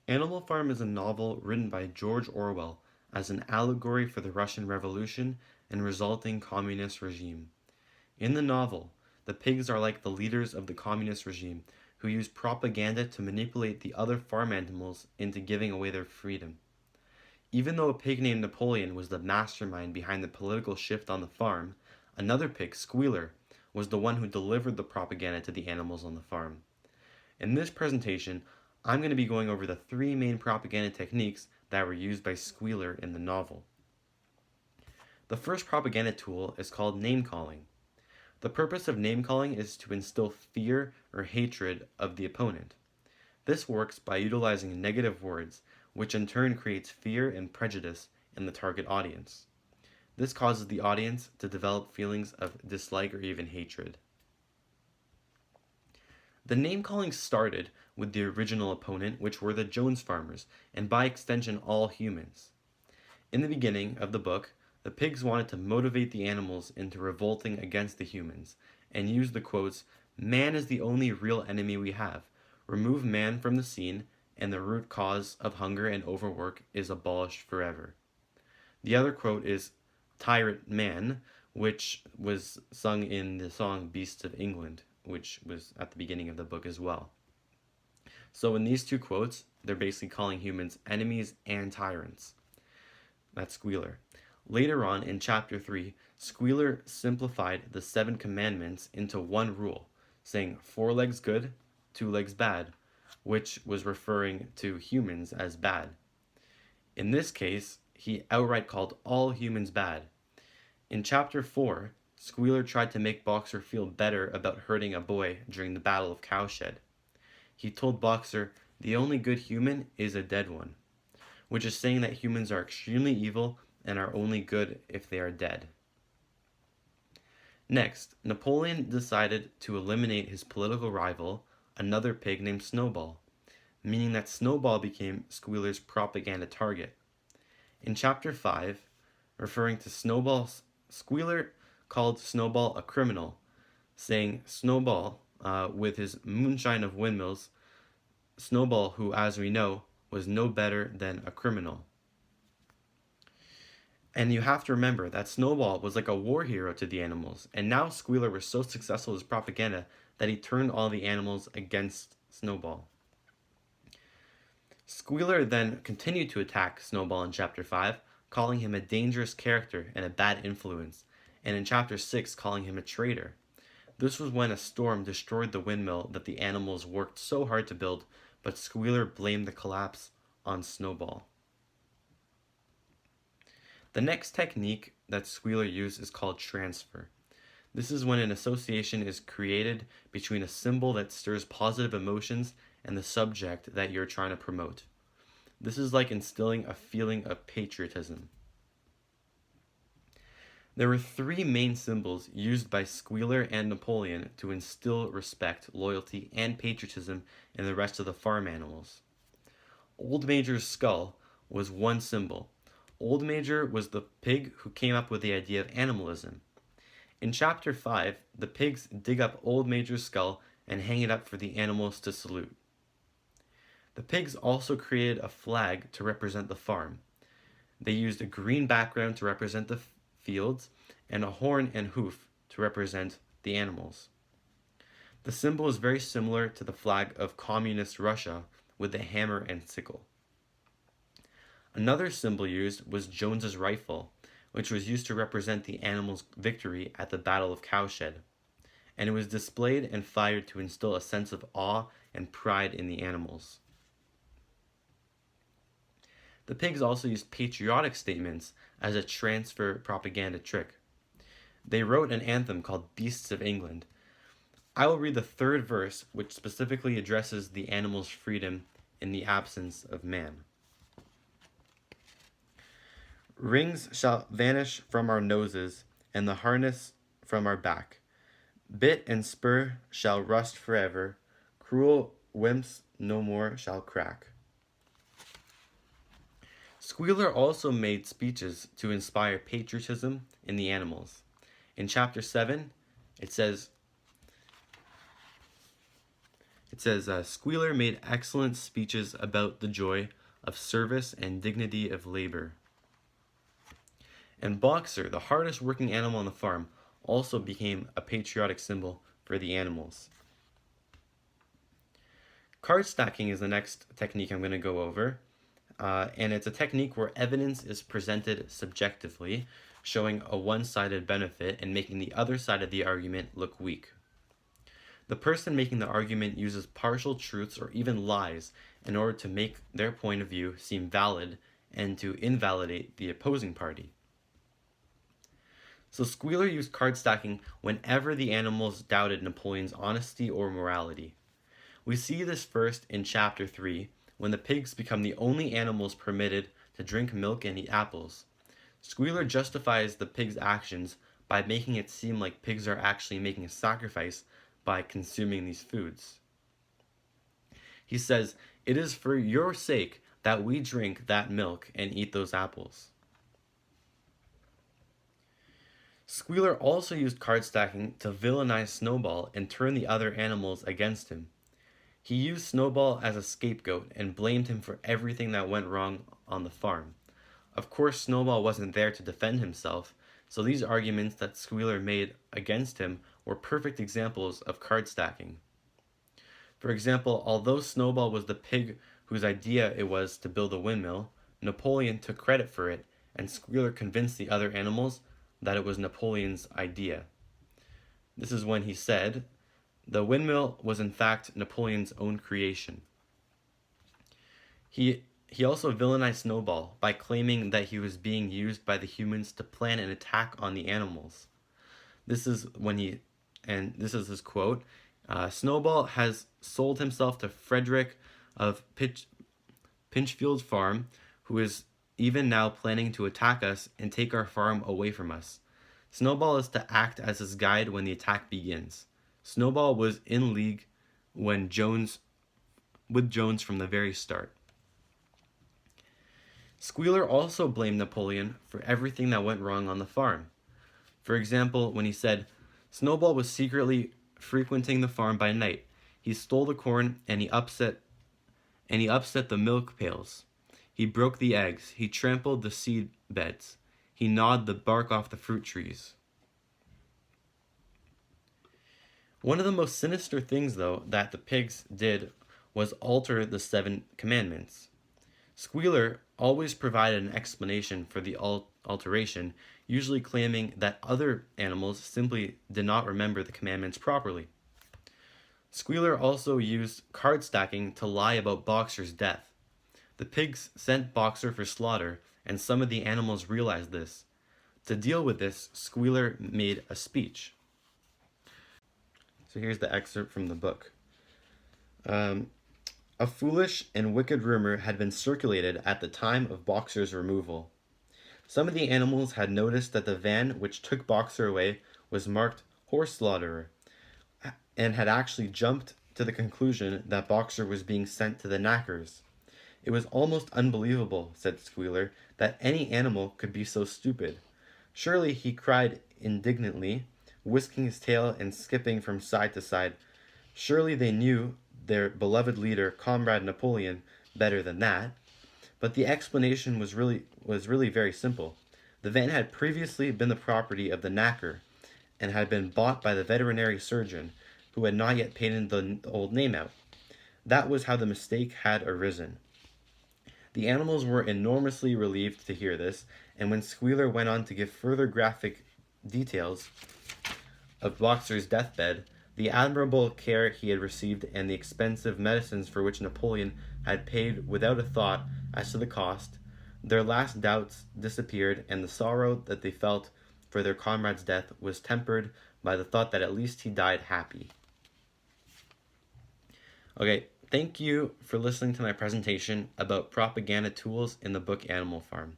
Animal Farm is a novel written by George Orwell as an allegory for the Russian Revolution and resulting communist regime. In the novel, the pigs are like the leaders of the communist regime who use propaganda to manipulate the other farm animals into giving away their freedom. Even though a pig named Napoleon was the mastermind behind the political shift on the farm, another pig, Squealer, was the one who delivered the propaganda to the animals on the farm. In this presentation, I'm going to be going over the three main propaganda techniques that were used by Squealer in the novel. The first propaganda tool is called name-calling. The purpose of name-calling is to instill fear or hatred of the opponent. This works by utilizing negative words, which in turn creates fear and prejudice in the target audience. This causes the audience to develop feelings of dislike or even hatred. The name-calling started with the original opponent, which were the Jones farmers, and by extension all humans. In the beginning of the book, the pigs wanted to motivate the animals into revolting against the humans, and used the quotes, "Man is the only real enemy we have. Remove man from the scene, and the root cause of hunger and overwork is abolished forever." The other quote is "Tyrant Man," which was sung in the song Beasts of England, which was at the beginning of the book as well. So in these two quotes, they're basically calling humans enemies and tyrants. That's Squealer. Later on in chapter 3, Squealer simplified the 7 commandments into one rule, saying 4 legs good, 2 legs bad, which was referring to humans as bad. In this case, he outright called all humans bad. In chapter 4, Squealer tried to make Boxer feel better about hurting a boy during the Battle of Cowshed. He told Boxer, "The only good human is a dead one," which is saying that humans are extremely evil and are only good if they are dead. Next, Napoleon decided to eliminate his political rival, another pig named Snowball, meaning that Snowball became Squealer's propaganda target. In chapter 5, referring to Snowball, Squealer called Snowball a criminal, saying Snowball, with his moonshine of windmills, Snowball, who, as we know, was no better than a criminal. And you have to remember that Snowball was like a war hero to the animals, and now Squealer was so successful with his propaganda that he turned all the animals against Snowball. Squealer then continued to attack Snowball in chapter 5, calling him a dangerous character and a bad influence, and in chapter 6 calling him a traitor. This was when a storm destroyed the windmill that the animals worked so hard to build, but Squealer blamed the collapse on Snowball. The next technique that Squealer used is called transfer. This is when an association is created between a symbol that stirs positive emotions and the subject that you're trying to promote. This is like instilling a feeling of patriotism. There were 3 main symbols used by Squealer and Napoleon to instill respect, loyalty, and patriotism in the rest of the farm animals. Old Major's skull was one symbol. Old Major was the pig who came up with the idea of animalism. In chapter 5, the pigs dig up Old Major's skull and hang it up for the animals to salute. The pigs also created a flag to represent the farm. They used a green background to represent the fields and a horn and hoof to represent the animals. The symbol is very similar to the flag of communist Russia with the hammer and sickle. Another symbol used was Jones's rifle, which was used to represent the animals' victory at the Battle of Cowshed, and it was displayed and fired to instill a sense of awe and pride in the animals. The pigs also used patriotic statements as a transfer propaganda trick. They wrote an anthem called Beasts of England. I will read the 3rd verse, which specifically addresses the animals' freedom in the absence of man. Rings shall vanish from our noses, and the harness from our back. Bit and spur shall rust forever, cruel wimps no more shall crack. Squealer also made speeches to inspire patriotism in the animals. In chapter 7, it says, It says, Squealer made excellent speeches about the joy of service and dignity of labor. And Boxer, the hardest working animal on the farm, also became a patriotic symbol for the animals. Card stacking is the next technique I'm going to go over. And it's a technique where evidence is presented subjectively, showing a one-sided benefit and making the other side of the argument look weak. The person making the argument uses partial truths or even lies in order to make their point of view seem valid and to invalidate the opposing party. So Squealer used card stacking whenever the animals doubted Napoleon's honesty or morality. We see this first in chapter 3, when the pigs become the only animals permitted to drink milk and eat apples. Squealer justifies the pigs' actions by making it seem like pigs are actually making a sacrifice by consuming these foods. He says, "It is for your sake that we drink that milk and eat those apples." Squealer also used card stacking to villainize Snowball and turn the other animals against him. He used Snowball as a scapegoat and blamed him for everything that went wrong on the farm. Of course, Snowball wasn't there to defend himself, so these arguments that Squealer made against him were perfect examples of card stacking. For example, although Snowball was the pig whose idea it was to build a windmill, Napoleon took credit for it, and Squealer convinced the other animals that it was Napoleon's idea. This is when he said, "The windmill was in fact Napoleon's own creation." He also villainized Snowball by claiming that he was being used by the humans to plan an attack on the animals. This is his quote, "Snowball has sold himself to Frederick of Pinchfield's farm, who is even now planning to attack us and take our farm away from us. Snowball is to act as his guide when the attack begins. Snowball was in league with Jones from the very start." Squealer also blamed Napoleon for everything that went wrong on the farm. For example, when he said, "Snowball was secretly frequenting the farm by night. He stole the corn and he upset the milk pails. He broke the eggs. He trampled the seed beds. He gnawed the bark off the fruit trees." One of the most sinister things, though, that the pigs did was alter the 7 commandments. Squealer always provided an explanation for the alteration, usually claiming that other animals simply did not remember the commandments properly. Squealer also used card stacking to lie about Boxer's death. The pigs sent Boxer for slaughter, and some of the animals realized this. To deal with this, Squealer made a speech. So here's the excerpt from the book. "A foolish and wicked rumor had been circulated at the time of Boxer's removal. Some of the animals had noticed that the van which took Boxer away was marked horse slaughterer, and had actually jumped to the conclusion that Boxer was being sent to the knackers. It was almost unbelievable," said Squealer, "that any animal could be so stupid. Surely," he cried indignantly, whisking his tail and skipping from side to side, "surely they knew their beloved leader, Comrade Napoleon, better than that." But the explanation was really very simple. The van had previously been the property of the knacker, and had been bought by the veterinary surgeon, who had not yet painted the old name out. That was how the mistake had arisen. The animals were enormously relieved to hear this, and when Squealer went on to give further graphic details of Boxer's deathbed, the admirable care he had received, and the expensive medicines for which Napoleon had paid without a thought as to the cost, their last doubts disappeared, and the sorrow that they felt for their comrade's death was tempered by the thought that at least he died happy. Okay, thank you for listening to my presentation about propaganda tools in the book Animal Farm.